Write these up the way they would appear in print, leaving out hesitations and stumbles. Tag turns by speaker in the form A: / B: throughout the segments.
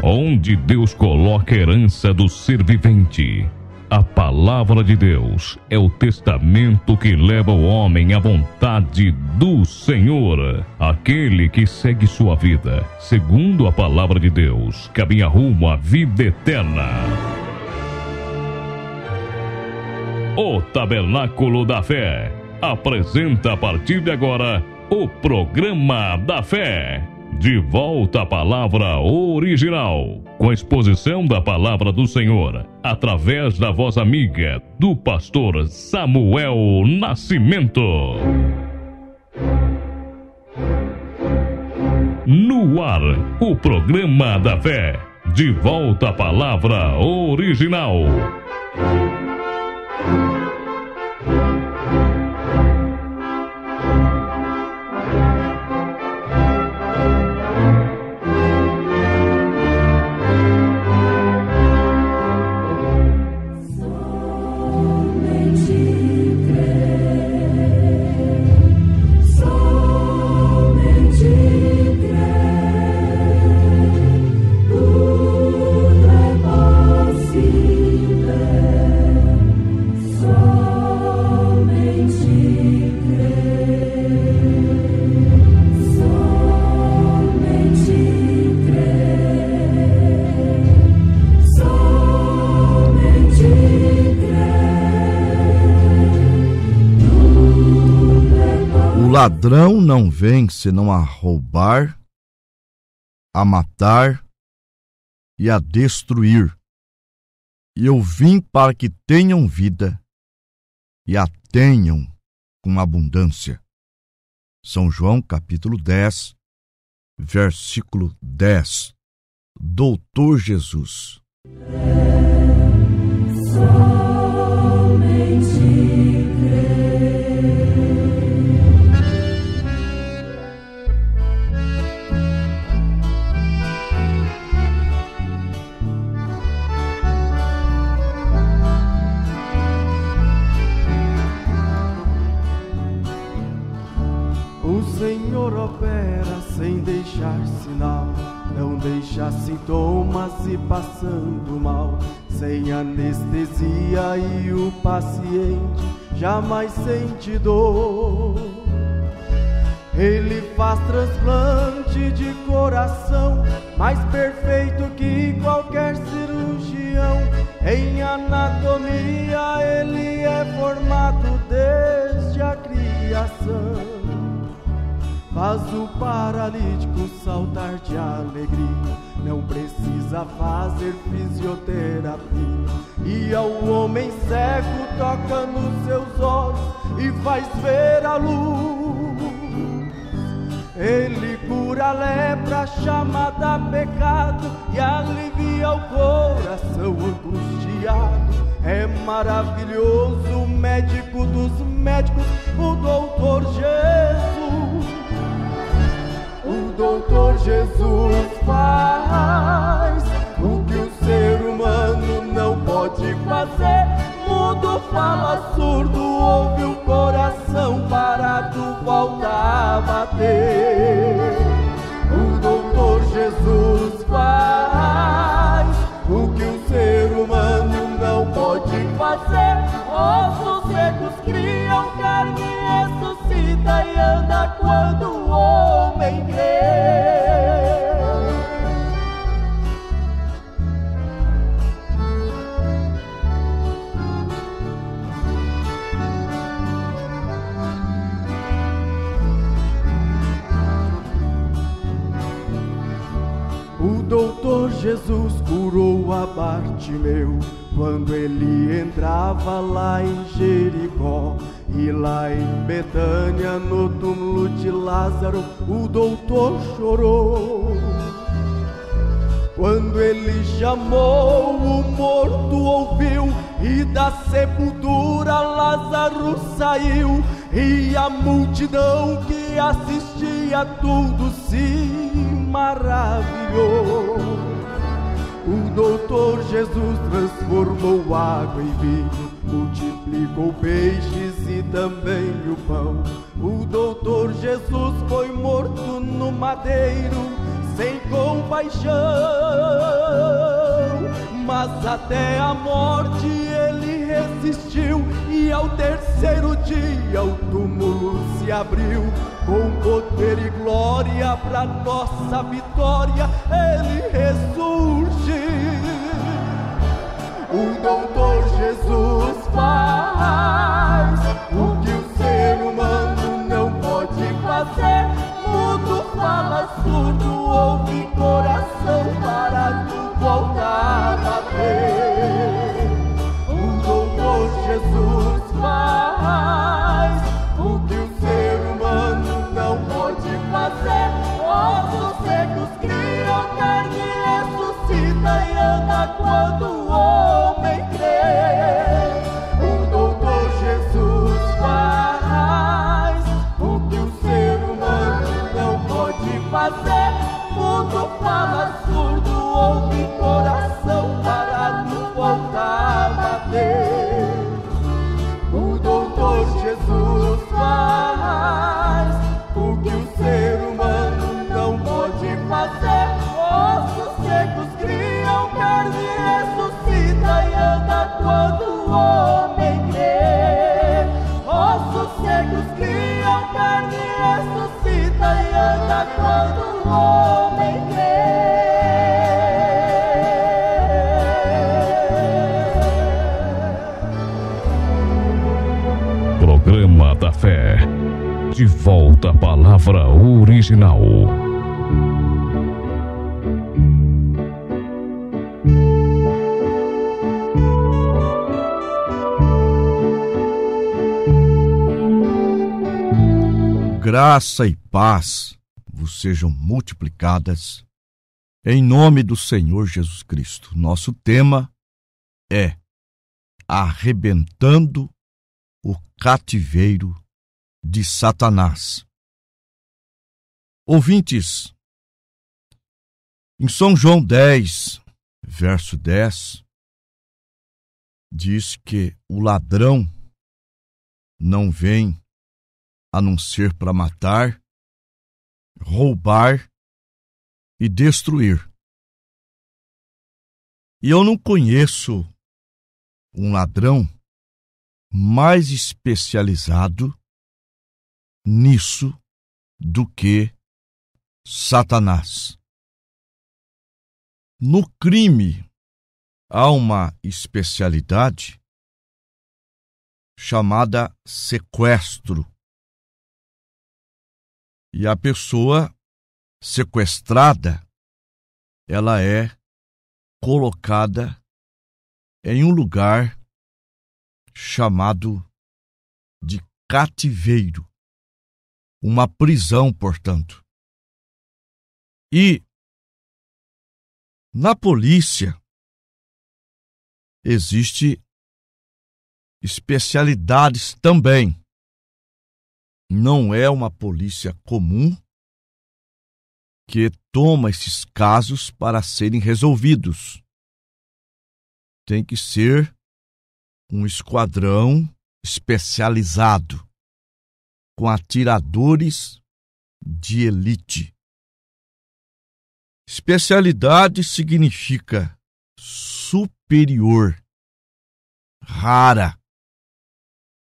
A: onde Deus coloca a herança do ser vivente. A palavra de Deus é o testamento que leva o homem à vontade do Senhor. Aquele que segue sua vida segundo a palavra de Deus caminha rumo à vida eterna. O Tabernáculo da Fé apresenta a partir de agora o Programa da Fé. De volta à palavra original, com a exposição da palavra do Senhor, através da voz amiga do pastor Samuel Nascimento. No ar, o Programa da Fé. De volta à palavra original.
B: O ladrão não vem senão a roubar, a matar e a destruir. E eu vim para que tenham vida e a tenham com abundância. São João capítulo 10, versículo 10. Doutor Jesus.
C: O Senhor opera sem deixar sinal, não deixa sintomas e passando mal, sem anestesia e o paciente jamais sente dor. Ele faz transplante de coração, mais perfeito que qualquer cirurgião. Em anatomia ele é formado desde a criação. Faz o paralítico saltar de alegria, não precisa fazer fisioterapia. E ao homem cego toca nos seus olhos e faz ver a luz. Ele cura a lepra chamada pecado e alivia o coração angustiado. É maravilhoso, o médico dos médicos, o doutor Jesus. O doutor Jesus faz o que o ser humano não pode fazer. Mudo fala, surdo ouve, o coração parado volta a bater. O doutor Jesus faz o que o ser humano não pode fazer. Ossos secos criam, carne ressuscita e anda quando o homem crê. O doutor Jesus curou a Bartimeu quando ele entrava lá em Jericó. E lá em Betânia, no túmulo de Lázaro, o doutor chorou. Quando ele chamou, o morto ouviu, e da sepultura Lázaro saiu. E a multidão que assistia tudo se maravilhou. O doutor Jesus transformou água em vinho, multiplicou peixes e também o pão. O doutor Jesus foi morto no madeiro sem compaixão. mas até a morte ele resistiu, e ao terceiro dia o túmulo se abriu. Com poder e glória pra nossa vitória ele ressurge. O doutor Jesus faz o que o ser humano não pode fazer. Mudo fala, surdo ouve, coração parado volta a bater. O doutor Jesus faz o que o ser humano não pode fazer. Ossos secos criam, carne ressuscita e anda quando o homem crê. O doutor Jesus faz o que o ser humano não pode fazer. Mudo fala, surdo ouve, coração parado volta a bater. O doutor Jesus faz o que o ser humano não pode fazer. Ossos secos criam, carne ressuscita e anda quando o homem crê. Ossos secos criam, carne ressuscita e anda quando o homem crê.
A: Programa da Fé. De volta à palavra original.
B: Graça e paz vos sejam multiplicadas em nome do Senhor Jesus Cristo. Nosso tema é arrebentando o cativeiro de Satanás. Ouvintes, em São João 10, verso 10, diz que o ladrão não vem a não ser para matar, roubar e destruir. E eu não conheço um ladrão mais especializado nisso do que Satanás. No crime há uma especialidade chamada sequestro. E a pessoa sequestrada, ela é colocada em um lugar chamado de cativeiro, uma prisão, portanto. E na polícia existe especialidades também. Não é uma polícia comum que toma esses casos para serem resolvidos. Tem que ser um esquadrão especializado, com atiradores de elite. Especialidade significa superior, rara.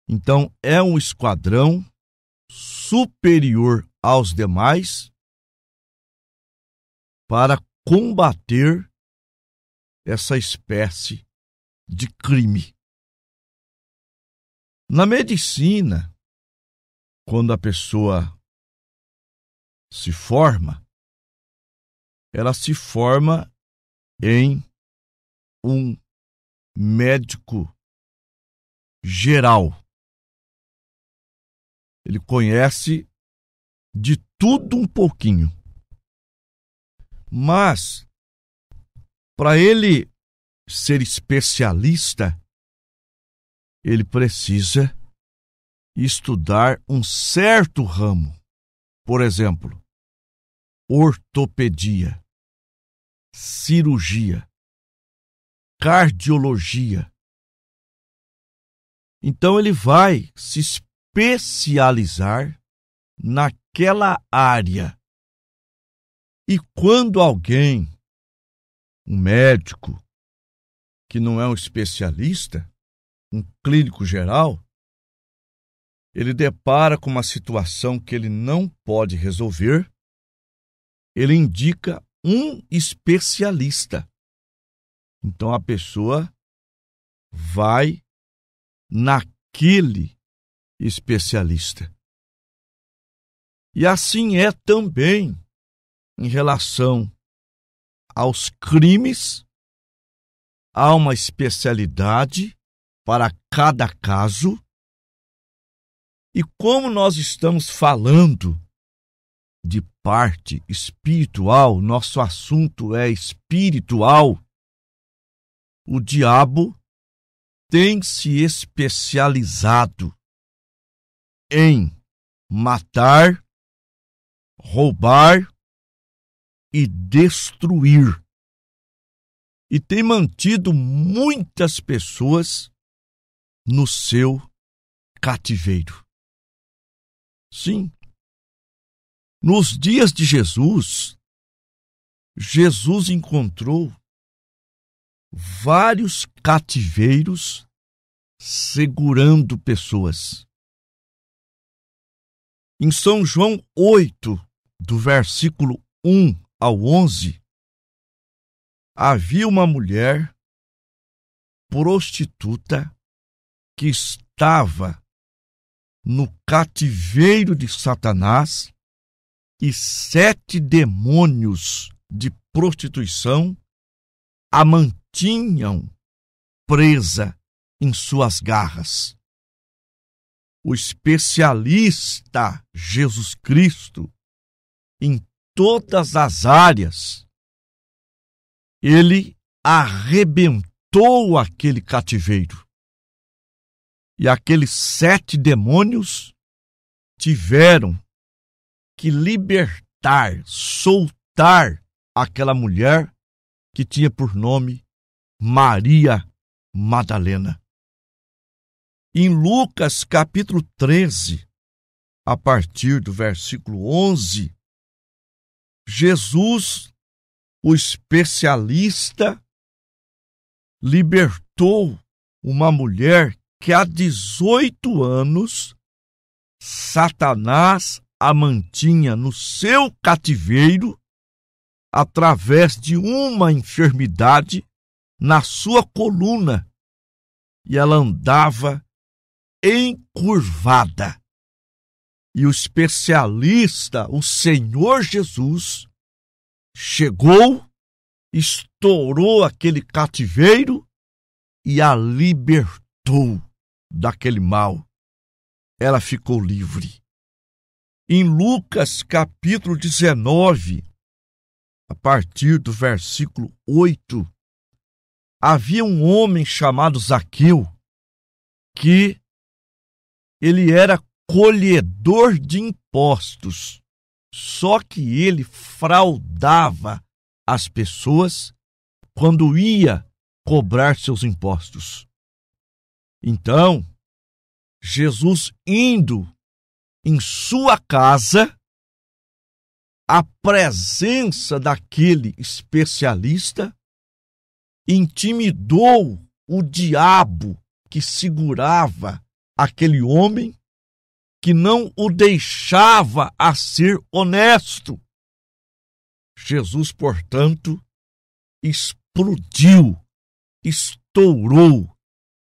B: Então, é um esquadrão superior aos demais para combater essa espécie de crime. Na medicina, quando a pessoa se forma, ela se forma em um médico geral. Ele conhece de tudo um pouquinho. Mas, para ele ser especialista, ele precisa estudar um certo ramo. Por exemplo, ortopedia, cirurgia, cardiologia. Então ele vai se especializar naquela área. E quando alguém, um médico, que não é um especialista, um clínico geral, ele depara com uma situação que ele não pode resolver, ele indica um especialista. Então a pessoa vai naquele especialista. E assim é também em relação aos crimes. Há uma especialidade para cada caso. E como nós estamos falando de parte espiritual, nosso assunto é espiritual, o diabo tem se especializado em matar, roubar e destruir. E tem mantido muitas pessoas no seu cativeiro. Sim, nos dias de Jesus, Jesus encontrou vários cativeiros segurando pessoas. Em São João 8, do versículo 1 ao 11, havia uma mulher prostituta que estava no cativeiro de Satanás e 7 demônios de prostituição a mantinham presa em suas garras. O especialista Jesus Cristo, em todas as áreas, ele arrebentou aquele cativeiro. E aqueles 7 demônios tiveram que libertar, soltar aquela mulher que tinha por nome Maria Madalena. Em Lucas capítulo 13, a partir do versículo 11, Jesus, o especialista, libertou uma mulher que há 18 anos Satanás a mantinha no seu cativeiro através de uma enfermidade na sua coluna, e ela andava encurvada. E o especialista, o Senhor Jesus, chegou, estourou aquele cativeiro e a libertou daquele mal. Ela ficou livre. Em Lucas capítulo 19, a partir do versículo 8, havia um homem chamado Zaqueu, que ele era colhedor de impostos, só que ele fraudava as pessoas quando ia cobrar seus impostos. Então, Jesus indo em sua casa, a presença daquele especialista intimidou o diabo que segurava aquele homem, que não o deixava a ser honesto. Jesus, portanto, explodiu, estourou,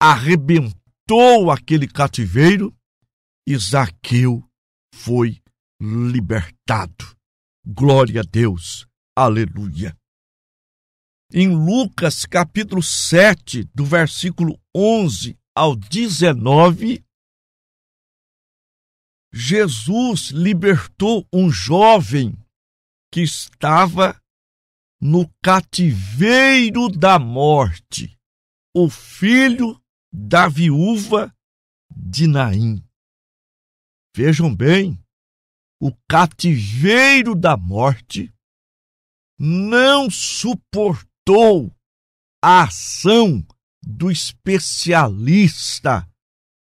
B: arrebentou aquele cativeiro e Zaqueu foi libertado. Glória a Deus, aleluia. Em Lucas capítulo 7, do versículo 11 ao 19, Jesus libertou um jovem que estava no cativeiro da morte, o filho da viúva de Naim. Vejam bem, o cativeiro da morte não suportou a ação do especialista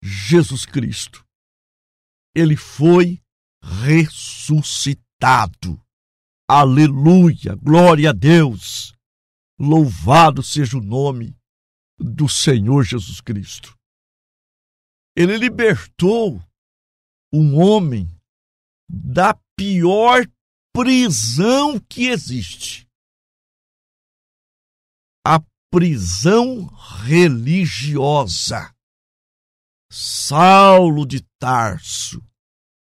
B: Jesus Cristo. Ele foi ressuscitado. Aleluia, glória a Deus. Louvado seja o nome do Senhor Jesus Cristo. Ele libertou um homem da pior prisão que existe. A prisão religiosa. Saulo de Tarso,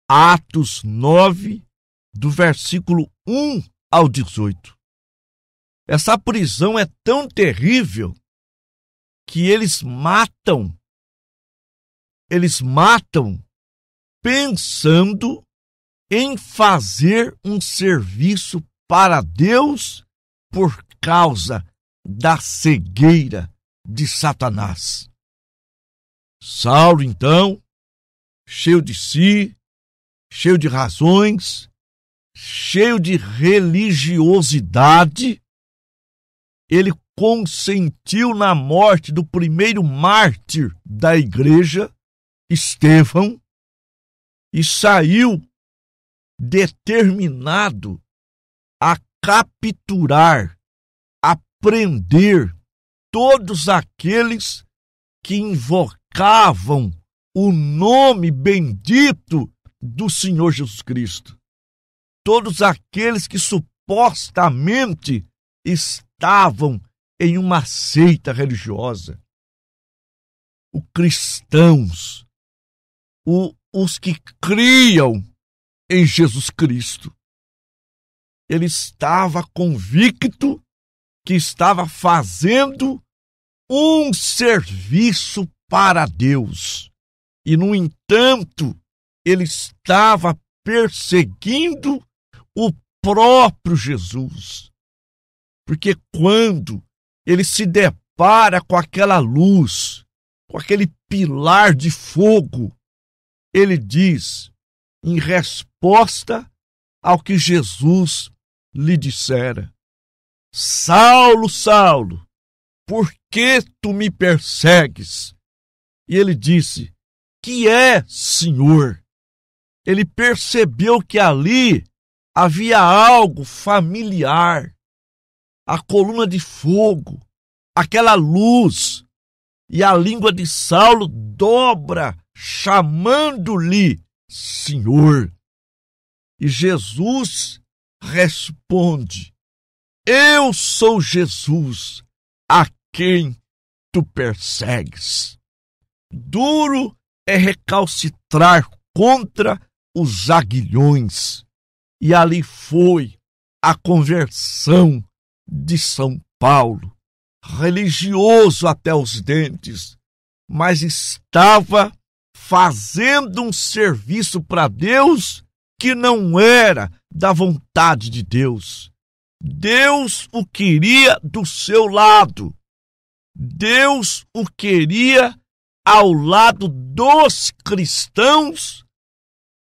B: Atos 9, do versículo 1 ao 18. Essa prisão é tão terrível que eles matam pensando em fazer um serviço para Deus por causa da cegueira de Satanás. Saulo, então, cheio de si, cheio de razões, cheio de religiosidade, ele consentiu na morte do primeiro mártir da igreja, Estevão, e saiu determinado a capturar, a prender todos aqueles que invocavam o nome bendito do Senhor Jesus Cristo. Todos aqueles que supostamente estavam em uma seita religiosa. Os cristãos, os que criam em Jesus Cristo. Ele estava convicto que estava fazendo um serviço para Deus. E, no entanto, ele estava perseguindo o próprio Jesus. Porque quando ele se depara com aquela luz, com aquele pilar de fogo, ele diz, em resposta ao que Jesus lhe dissera: Saulo, Saulo, por que tu me persegues? E ele disse: que é, Senhor? Ele percebeu que ali havia algo familiar. A coluna de fogo, aquela luz, e a língua de Saulo dobra, chamando-lhe Senhor. E Jesus responde: eu sou Jesus, a quem tu persegues. Duro é recalcitrar contra os aguilhões. E ali foi a conversão de São Paulo, religioso até os dentes, mas estava fazendo um serviço para Deus que não era da vontade de Deus. Deus o queria do seu lado. Deus o queria ao lado dos cristãos,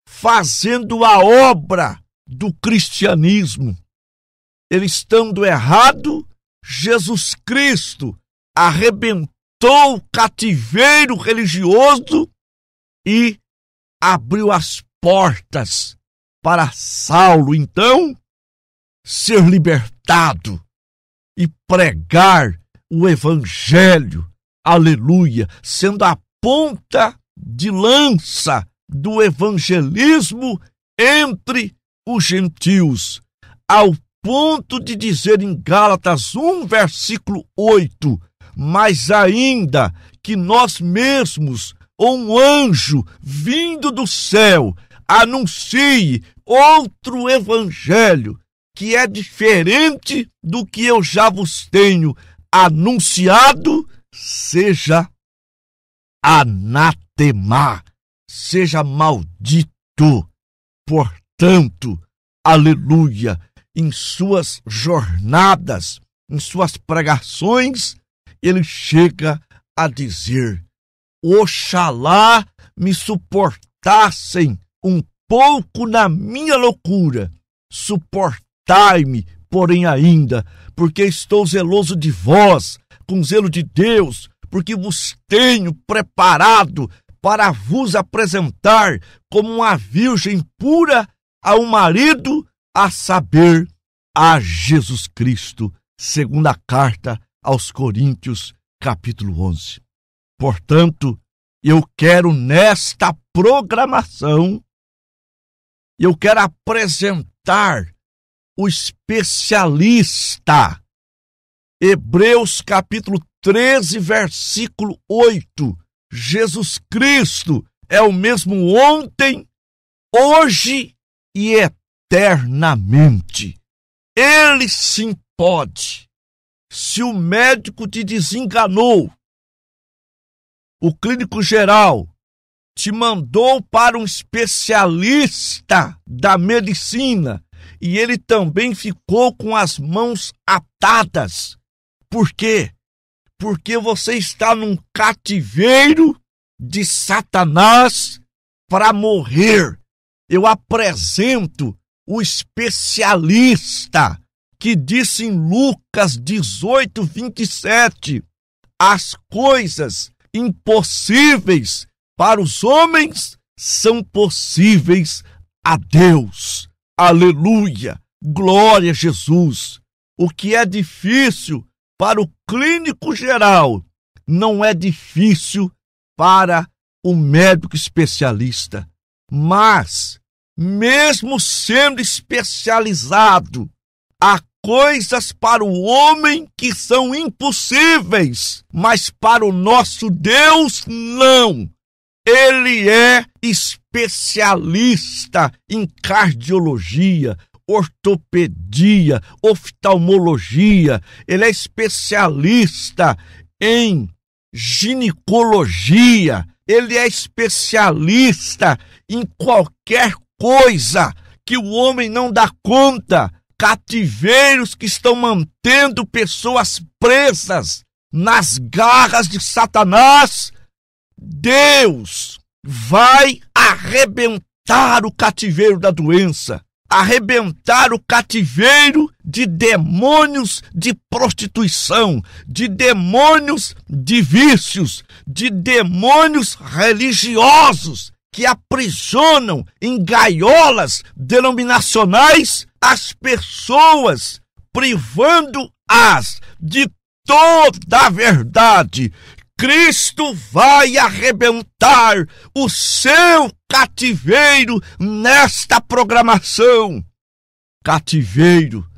B: fazendo a obra do cristianismo. Ele estando errado, Jesus Cristo arrebentou o cativeiro religioso e abriu as portas para Saulo, então, ser libertado e pregar o evangelho, aleluia, sendo a ponta de lança do evangelismo entre os gentios, ao ponto de dizer em Gálatas 1, versículo 8, mas ainda que nós mesmos, ou um anjo vindo do céu, anuncie outro evangelho, que é diferente do que eu já vos tenho anunciado, seja anatema, seja maldito. Portanto, aleluia, em suas jornadas, em suas pregações, ele chega a dizer: oxalá me suportassem um pouco na minha loucura, suportai-me, porém ainda, porque estou zeloso de vós, com zelo de Deus, porque vos tenho preparado para vos apresentar como uma virgem pura a um marido, a saber, a Jesus Cristo, segundo a carta aos Coríntios, capítulo 11. Portanto, eu quero nesta programação, eu quero apresentar o especialista. Hebreus capítulo 13, versículo 8. Jesus Cristo é o mesmo ontem, hoje e eternamente. Ele sim pode. Se o médico te desenganou, o clínico geral te mandou para um especialista da medicina e ele também ficou com as mãos atadas. Por quê? Porque você está num cativeiro de Satanás para morrer. Eu apresento o especialista que disse em Lucas 18, 27, as coisas impossíveis para os homens são possíveis a Deus. Aleluia! Glória a Jesus! O que é difícil para o clínico geral não é difícil para o médico especialista. Mas, mesmo sendo especializado, há coisas para o homem que são impossíveis, mas para o nosso Deus, não. Ele é especialista em cardiologia, ortopedia, oftalmologia. Ele é especialista em ginecologia. Ele é especialista em qualquer coisa que o homem não dá conta. Cativeiros que estão mantendo pessoas presas nas garras de Satanás. Deus vai arrebentar o cativeiro da doença, arrebentar o cativeiro de demônios de prostituição, de demônios de vícios, de demônios religiosos que aprisionam em gaiolas denominacionais as pessoas, privando-as de toda a verdade. Cristo vai arrebentar o seu cativeiro nesta programação. Cativeiro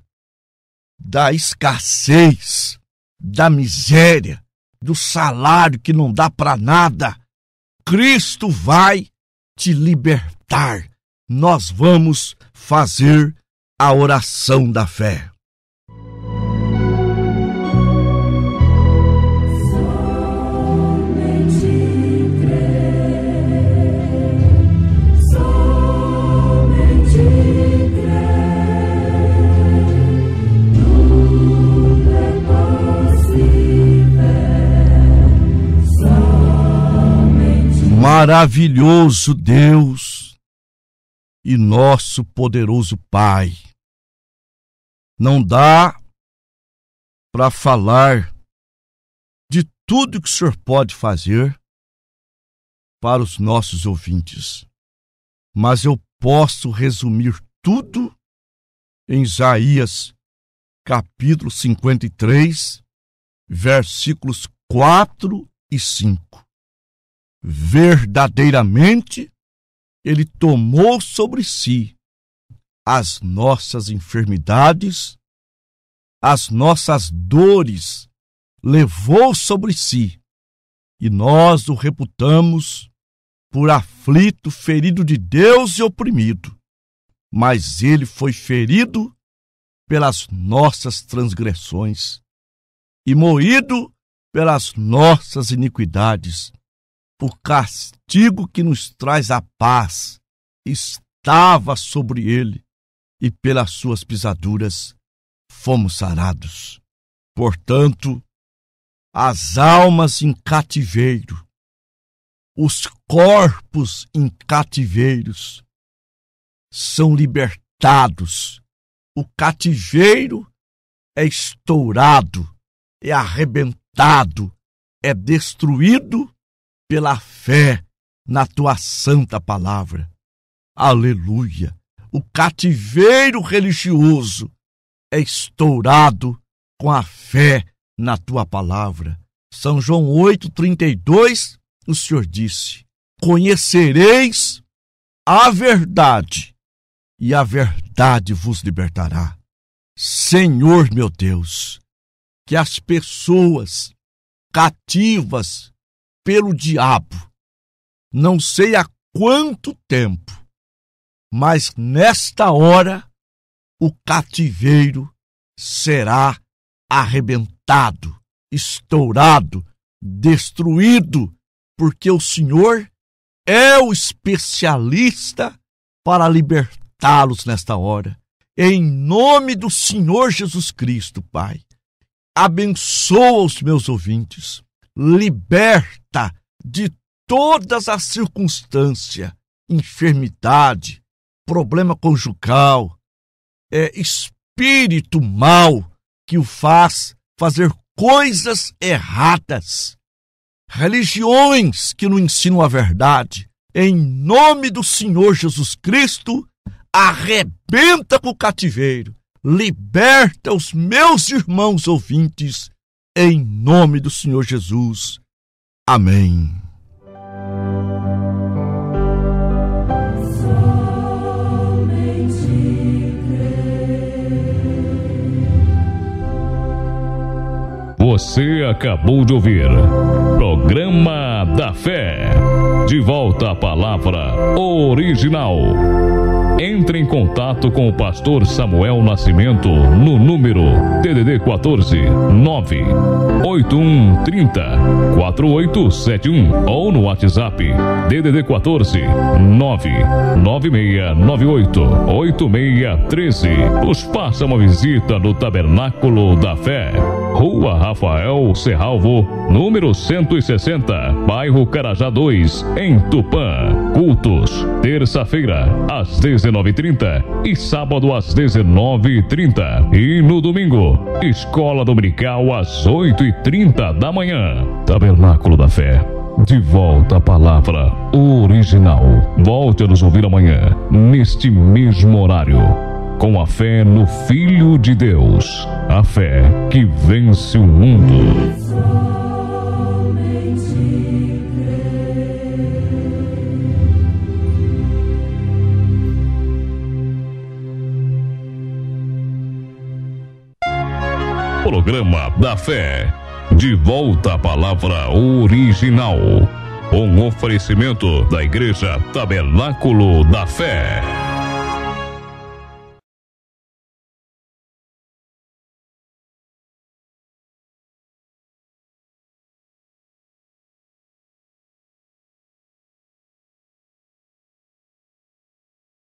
B: da escassez, da miséria, do salário que não dá para nada. Cristo vai te libertar. Nós vamos fazer a oração da fé. Maravilhoso Deus e nosso poderoso Pai, não dá para falar de tudo que o Senhor pode fazer para os nossos ouvintes, mas eu posso resumir tudo em Isaías capítulo 53, versículos 4 e 5. Verdadeiramente, Ele tomou sobre si as nossas enfermidades, as nossas dores, levou sobre si, e nós o reputamos por aflito, ferido de Deus e oprimido. Mas Ele foi ferido pelas nossas transgressões e moído pelas nossas iniquidades. O castigo que nos traz a paz estava sobre ele, e pelas suas pisaduras fomos sarados. Portanto, as almas em cativeiro, os corpos em cativeiros, são libertados. O cativeiro é estourado, é arrebentado, é destruído pela fé na tua santa palavra. Aleluia! O cativeiro religioso é estourado com a fé na tua palavra. São João 8,32, o Senhor disse: conhecereis a verdade, e a verdade vos libertará. Senhor meu Deus, que as pessoas cativas pelo diabo, não sei há quanto tempo, mas nesta hora o cativeiro será arrebentado, estourado, destruído, porque o Senhor é o especialista para libertá-los nesta hora. Em nome do Senhor Jesus Cristo, Pai, abençoa os meus ouvintes, liberta de todas as circunstâncias, enfermidade, problema conjugal, espírito mau que o faz fazer coisas erradas, religiões que não ensinam a verdade. Em nome do Senhor Jesus Cristo, arrebenta com o cativeiro, liberta os meus irmãos ouvintes, em nome do Senhor Jesus. Amém.
A: Você acabou de ouvir Programa da Fé. De volta à palavra original. Entre em contato com o pastor Samuel Nascimento no número DDD 14 98130 4871 ou no WhatsApp DDD 14 99698 8613. Nos faça uma visita no Tabernáculo da Fé, Rua Rafael Serralvo, número 160, bairro Carajá 2, em Tupã. Cultos, terça-feira, às 19h30 e sábado às 19h30. E no domingo, escola dominical às 8h30 da manhã. Tabernáculo da Fé. De volta à palavra original. Volte a nos ouvir amanhã, neste mesmo horário. Com a fé no Filho de Deus. A fé que vence o mundo. Programa da Fé. De volta à palavra original. Um oferecimento da Igreja Tabernáculo da Fé.